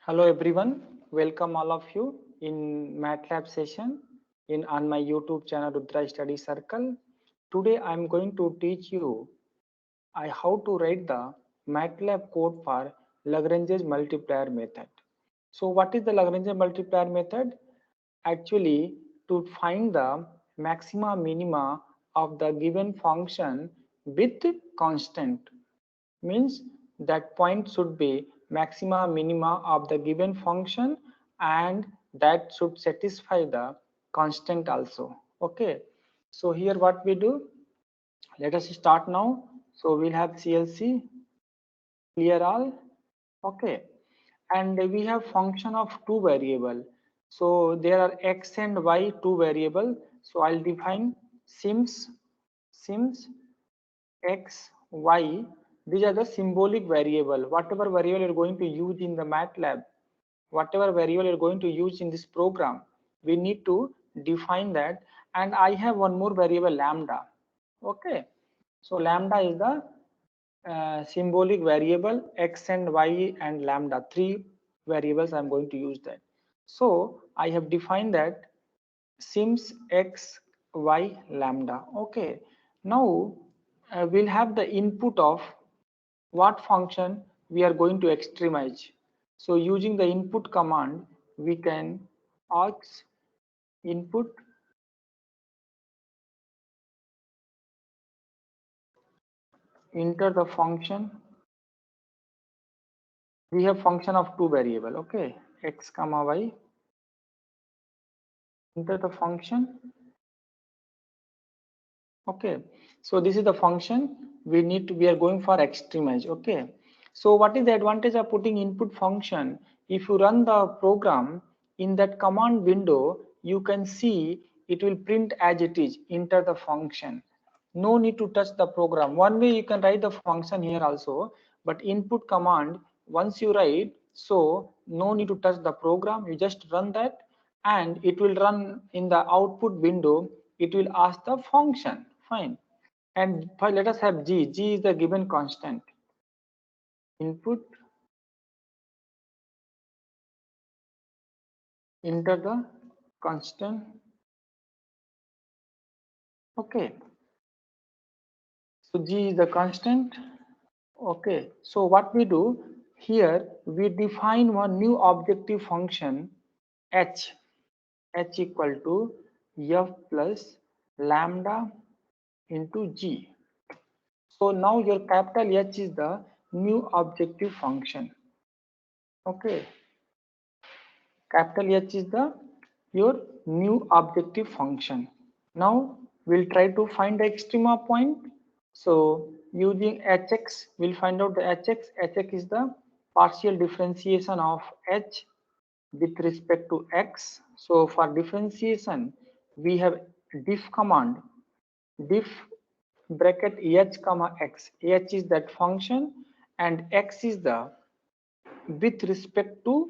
Hello everyone, welcome all of you in MATLAB session on my YouTube channel Rudra Study Circle. Today I am going to teach you how to write the MATLAB code for Lagrange's multiplier method. So what is the Lagrange multiplier method? Actually, to find the maxima minima of the given function with constant, means that point should be maxima minima of the given function and that should satisfy the constant also. Okay, so here what we do, let us start now. So we'll have CLC clear all. Okay, and we have function of two variable. So there are x and y two variable. So I'll define sims x, y, these are the symbolic variable. Whatever variable you're going to use in the MATLAB, whatever variable you're going to use in this program, we need to define that. And I have one more variable lambda. Okay, so lambda is the symbolic variable, x and y and lambda, three variables I'm going to use that. So I have defined that sims x, y, lambda. Okay, now we'll have the input of what function we are going to extremize. So using the input command, we can ask input enter the function. We have function of two variable. Okay, x comma y, enter the function. Okay, so this is the function we are going for extremize. Okay, so what is the advantage of putting input function? If you run the program in that command window, you can see it will print as it is, enter the function. No need to touch the program. One way you can write the function here also, but input command, once you write, so no need to touch the program, you just run that and it will run in the output window. It will ask the function. Fine. And let us have g is the given constant. Input, enter the constant. Okay, so g is the constant. Okay, so what we do here, we define one new objective function h equal to f plus lambda into g. So now your capital H is the new objective function. Okay, capital H is the your new objective function. Now we'll try to find the extrema point. So using hx, we'll find out the hx. Hx is the partial differentiation of h with respect to x. So for differentiation, we have diff command, diff bracket h comma x. H is that function and x is the with respect to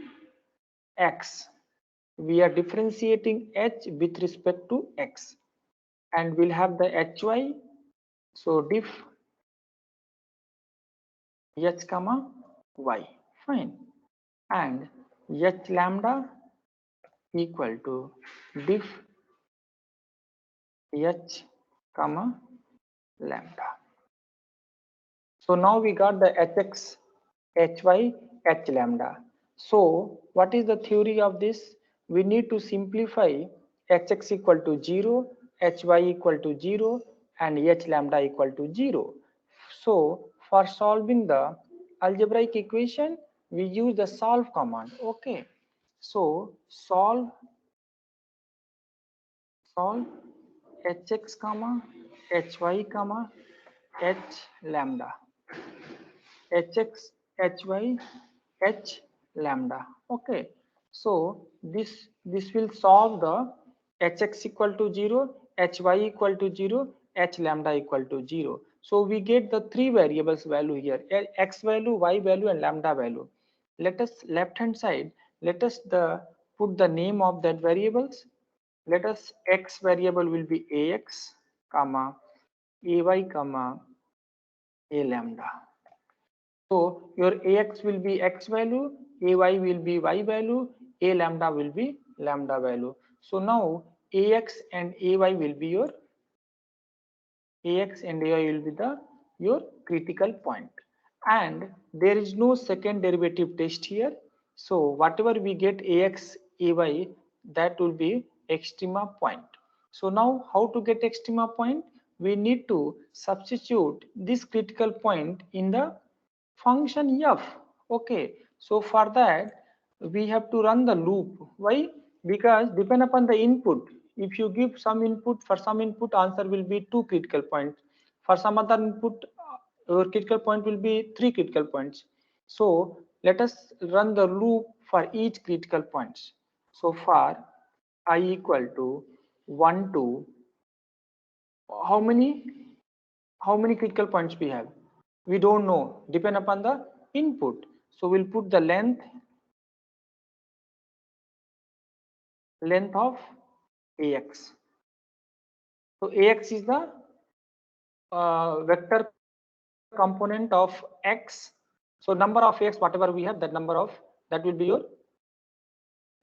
x. We are differentiating h with respect to x and we'll have the hy. So diff h comma y. Fine. And h lambda equal to diff h comma lambda. So now we got the hx, hy, h lambda. So what is the theory of this? We need to simplify hx equal to 0, hy equal to 0 and h lambda equal to 0. So for solving the algebraic equation, we use the solve command. Okay. So solve hx comma hy comma h lambda. hx, hy, h lambda. Okay, so this will solve the hx equal to 0, hy equal to 0, h lambda equal to 0. So we get the three variables value here, x value, y value and lambda value. Let us left hand side, let us put the name of that variables. Let us x variable will be ax comma ay comma a lambda. So your ax will be x value, ay will be y value, a lambda will be lambda value. So now ax and ay will be your your critical point, and there is no second derivative test here. So whatever we get ax ay, that will be extrema point. So now how to get extrema point? We need to substitute this critical point in the function f. Okay, so for that we have to run the loop. Why? Because depend upon the input, if you give some input, for some input answer will be 2 critical points, for some other input your critical point will be 3 critical points. So let us run the loop for each critical points. So for I equal to 1 to how many critical points we have? We don't know, depend upon the input. So we'll put the length of ax. So ax is the vector component of x. So number of x, whatever we have, that will be your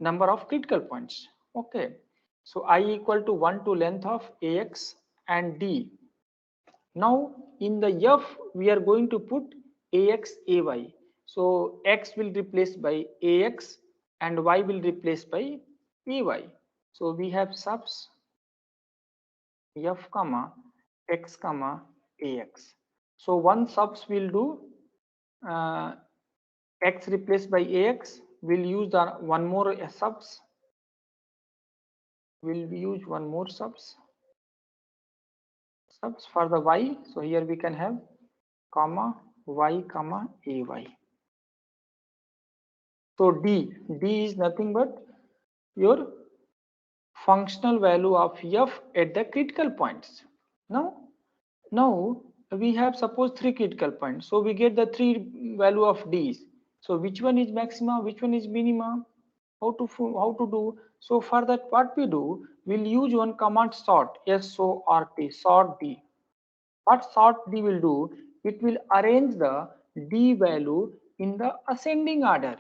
number of critical points. Okay, so I equal to 1 to length of ax and d. Now in the f we are going to put ax ay. So x will replace by ax and y will replace by ay. So we have subs f comma x comma ax. So one subs will do x replaced by ax. We'll use the one more subs. We'll use one more subs for the y. So here we can have comma y comma ay. So d is nothing but your functional value of f at the critical points. Now we have suppose 3 critical points, so we get the 3 value of d's. So which one is maxima, which one is minima, how to do? So for that what we do, we'll use one command sort, sort, sort d. What sort d will do? It will arrange the d value in the ascending order.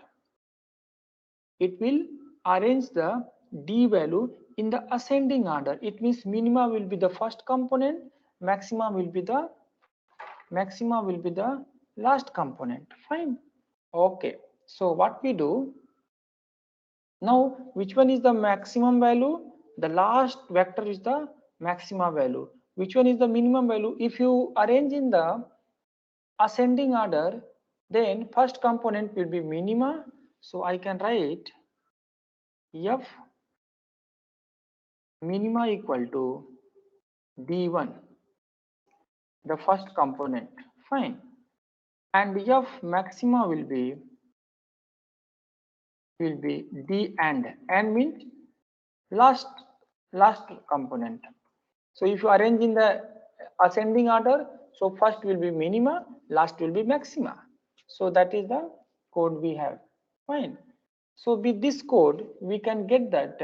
It will arrange the d value in the ascending order. It means minima will be the first component, maxima will be the last component. Fine. Okay, so what we do now, which one is the maximum value? The last vector is the maxima value. Which one is the minimum value? If you arrange in the ascending order, then first component will be minima. So I can write f minima equal to d1, the first component. Fine. And f maxima will be d and means last component. So if you arrange in the ascending order, so first will be minima, last will be maxima. So that is the code we have. Fine. So with this code we can get that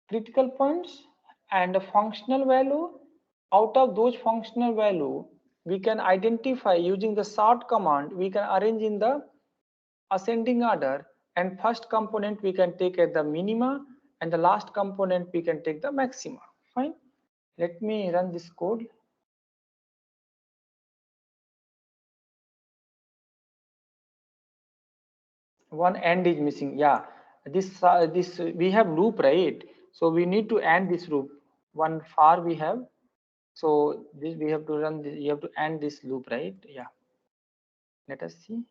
critical points and a functional value. Out of those functional value, we can identify using the sort command. We can arrange in the ascending order, and first component we can take at the minima and the last component we can take the maxima. Fine. Let me run this code. One AND is missing. Yeah, this we have loop, right? So we need to AND this loop. One for we have. So this we have to run this. You have to AND this loop, right? Yeah. Let us see.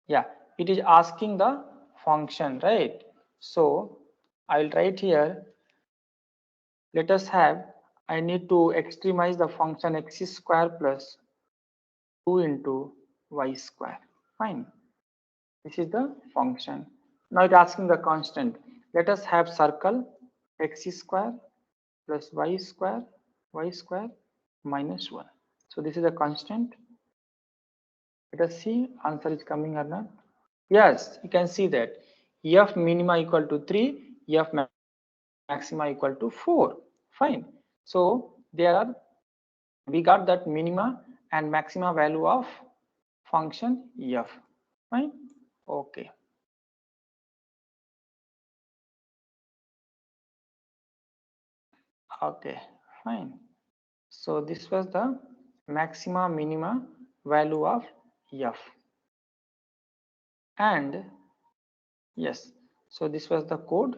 Yeah, it is asking the function, right? So I'll write here. Let us have. I need to extremize the function x square plus 2 into y square. Fine. This is the function. Now it's asking the constant. Let us have circle x square plus y square minus 1. So this is the constant. Let us see answer is coming or not. Yes, you can see that f minima equal to 3, f maxima equal to 4. Fine. So we got that minima and maxima value of function f. Fine. Okay. Okay, fine. So this was the maxima minima value of f. And yes, so this was the code.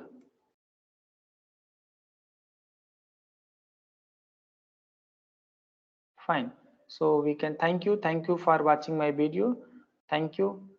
Fine. So we can thank you for watching my video. Thank you.